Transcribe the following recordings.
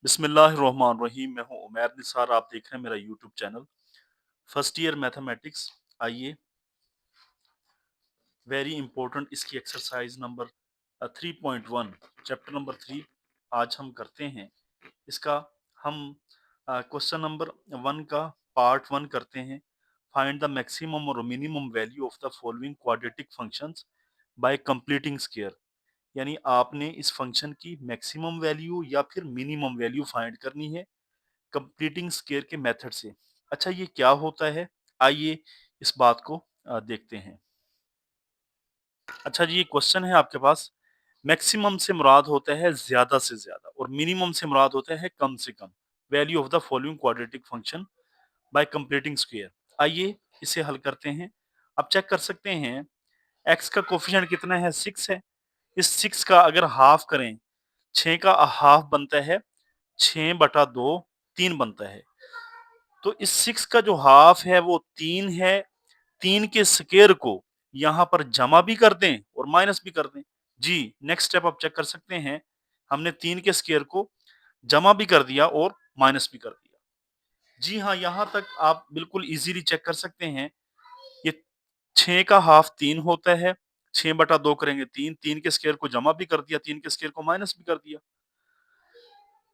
बिस्मिल्लाहिर्रहमानिर्रहीम। मैं हूं उमैर निसार। आप देख रहे हैं मेरा YouTube channel first year mathematics. आइए वेरी इंपॉर्टेंट इसकी एक्सरसाइज नंबर 3.1 चैप्टर नंबर 3 आज हम करते हैं। इसका हम क्वेश्चन नंबर 1 का पार्ट 1 करते हैं। फाइंड द मैक्सिमम और minimum value of the following quadratic functions bye completing square. यानी आपने इस फंक्शन की मैक्सिमम वैल्यू या फिर मिनिमम वैल्यू फाइंड करनी है कंप्लीटिंग स्क्वायर के मेथड से। अच्छा, ये क्या होता है? आइए इस बात को देखते हैं। अच्छा जी, ये क्वेश्चन है आपके पास। मैक्सिमम से मुराद होता है ज्यादा से ज्यादा और मिनिमम से मुराद होता है कम से कम। Value of the following quadratic function by completing square. आइए इसे हल करते हैं। आप चेक कर सकते हैं x का कोफिशिएंट कितना है, 6 है। इस 6 का अगर हाफ करें, 6 का हाफ बनता है 6/2, 3 बनता है। तो इस 6 का जो हाफ है वो 3 है। 3 के स्क्वायर को यहाँ पर जमा भी कर दें और माइनस भी कर दें। जी, नेक्स्ट स्टेप आप चेक कर सकते हैं। हमने 3 के स्क्वायर को जमा भी कर दिया और माइनस भी कर दिया। जी हाँ, यहाँ तक आप बिल्कुल इजीली चेक कर सकते हैं। ये 6 का हाफ 3 होता है। 6/2 करेंगे 3, 3 के स्क्वायर को जमा भी कर दिया, 3 के स्क्वायर को माइनस भी कर दिया।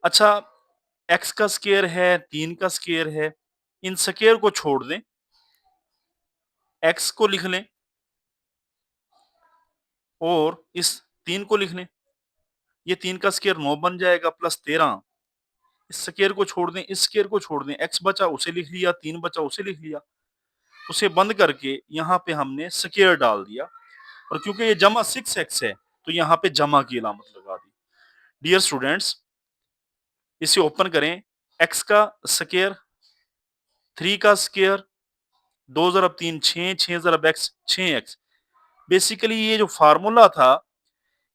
अच्छा, x का स्क्वायर है, 3 का स्क्वायर है। इन स्क्वायर को छोड़ दें, x को लिख लें और इस 3 को लिख लें। ये 3 का स्क्वायर 9 बन जाएगा प्लस 13। इस स्क्वायर को छोड़ दें, इस स्क्वायर को छोड़ दें। x बचा उसे लिख लिया, 3 बचा उसे लिख लिया। उसे बंद करके यहाँ पे हमने स्क्वायर डाल दिया और क्योंकि ये जमा 6x है तो यहाँ पे जमा की अलामत लगा दी। डियर स्टूडेंट्स, इसे ओपन करें। x का स्क्वायर, 3 का स्क्वायर, 2 ज़रब 3 6, 6 ज़रब x 6x। बेसिकली ये जो फार्मूला था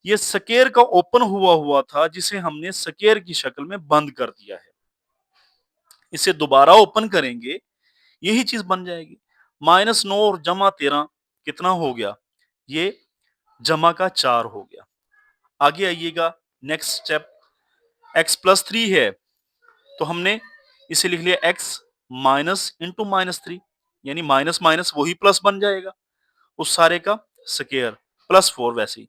ये स्क्वायर का ओपन हुआ हुआ था जिसे हमने स्क्वायर की शक्ल में बंद कर दिया है। इसे दोबारा ओपन करेंगे, यही चीज बन जाएगी। -9 और जमा 13 कितना हो गया? ये जमा का 4 हो गया। आगे आइएगा, नेक्स्ट स्टेप। x+3 है तो हमने इसे लिख लिया x माइनस इंटू -3, यानी माइनस माइनस वही प्लस बन जाएगा, उस सारे का स्क्वायर +4 वैसे ही।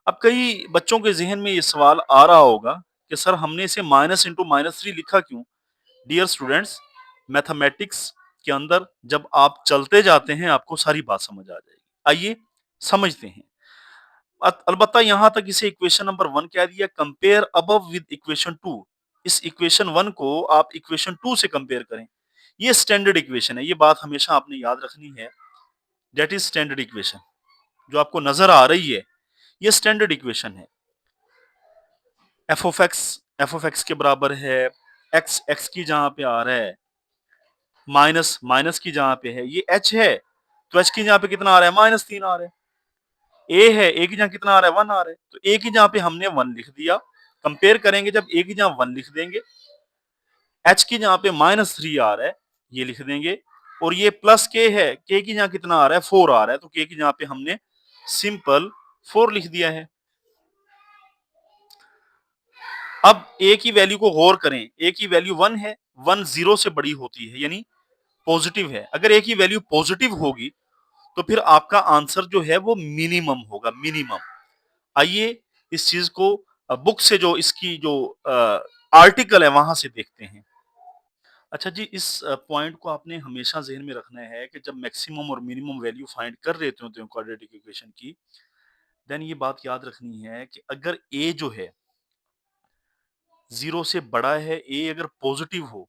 अब कई बच्चों के जहन में ये सवाल आ रहा होगा कि सर हमने इसे माइनस इंटू -3 लिखा क्यों? डियर स्टूडेंट्स, मैथमेटिक्स के अंदर जब आप चलते जाते हैं आपको सारी बात समझ आ जाएगी। आइए समझते हैं। अलबत्ता यहां तक इसे इक्वेशन नंबर 1 कह दिया। Compare above with equation 2। इस इक्वेशन 1 को आप इक्वेशन 2 से कंपेयर करें। ये स्टैंडर्ड इक्वेशन है, ये बात हमेशा आपने याद रखनी है। That is standard equation. जो आपको नजर आ रही है ये स्टैंडर्ड इक्वेशन है। एफ ऑफ एक्स के बराबर है एक्स, एक्स की जहां पे आ रहा है माइनस, माइनस की जहां पे है ये एच है तो एच की जहां पे कितना आ रहा है? -3 आ रहा है। ए है, ए की जगह कितना आ रहा है? 1 आ रहा है। तो ए की जगह पे हमने 1 लिख दिया। कंपेयर करेंगे जब ए की जगह 1 लिख देंगे, एच की जगह पे -3 आ रहा है ये लिख देंगे, और ये प्लस के है, के की जगह कितना आ रहा है? 4 आ रहा है, तो के की जगह पे हमने सिंपल 4 लिख दिया है। अब ए की वैल्यू को गौर करें। ए की वैल्यू 1 है, 1 0 से बड़ी होती है यानी पॉजिटिव है। अगर ए की वैल्यू पॉजिटिव होगी तो फिर आपका आंसर जो है वो मिनिमम होगा, मिनिमम। आइए इस चीज को बुक से जो इसकी जो आर्टिकल है वहां से देखते हैं। अच्छा जी, इस पॉइंट को आपने हमेशा ज़हन में रखना है कि जब मैक्सिमम और मिनिमम वैल्यू फाइंड कर रहे होते हैं क्वाड्रेटिक इक्वेशन की, देन ये बात याद रखनी है कि अगर ए जो है 0 से बड़ा है, ए अगर पॉजिटिव हो,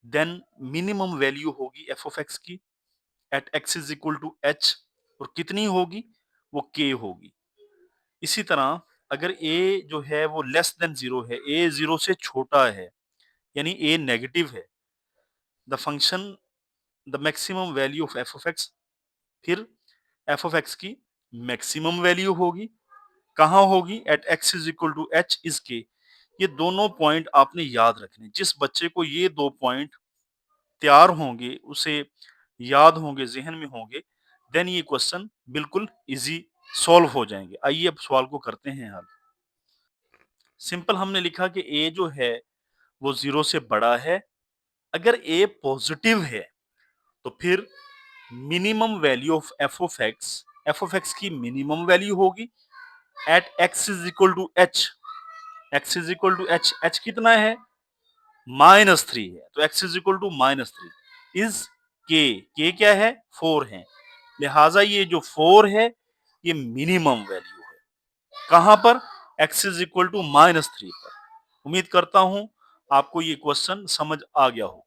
देन मिनिमम वैल्यू होगी एफ ऑफ एक्स की at x is equal to h, और कितनी होगी? वो के होगी। इसी तरह अगर ए जो है वो लेस देन 0 है, ए 0 से छोटा है यानी ए नेगेटिव है, the function the maximum value of f of x, फिर एफ ऑफ एक्स की मैक्सिमम वैल्यू होगी। कहाँ होगी? At x is equal to h is k. ये दोनों पॉइंट आपने याद रखने। जिस बच्चे को ये 2 पॉइंट तैयार होंगे, उसे याद होंगे, जहन में होंगे, देन ये क्वेश्चन बिल्कुल इजी सॉल्व हो जाएंगे। आइए अब सवाल को करते हैं हल। सिंपल हमने लिखा कि ए जो है वो 0 से बड़ा है। अगर a पॉजिटिव है तो फिर minimum value of f of x की मिनिमम वैल्यू होगी at x is equal to h. X is equal to h, h कितना है? -3 है, तो x is equal to -3 is k क्या है? 4 है। लिहाजा ये जो 4 है ये मिनिमम वैल्यू है। कहां पर? x इज इक्वल टू -3 पर। उम्मीद करता हूं आपको ये क्वेश्चन समझ आ गया हो।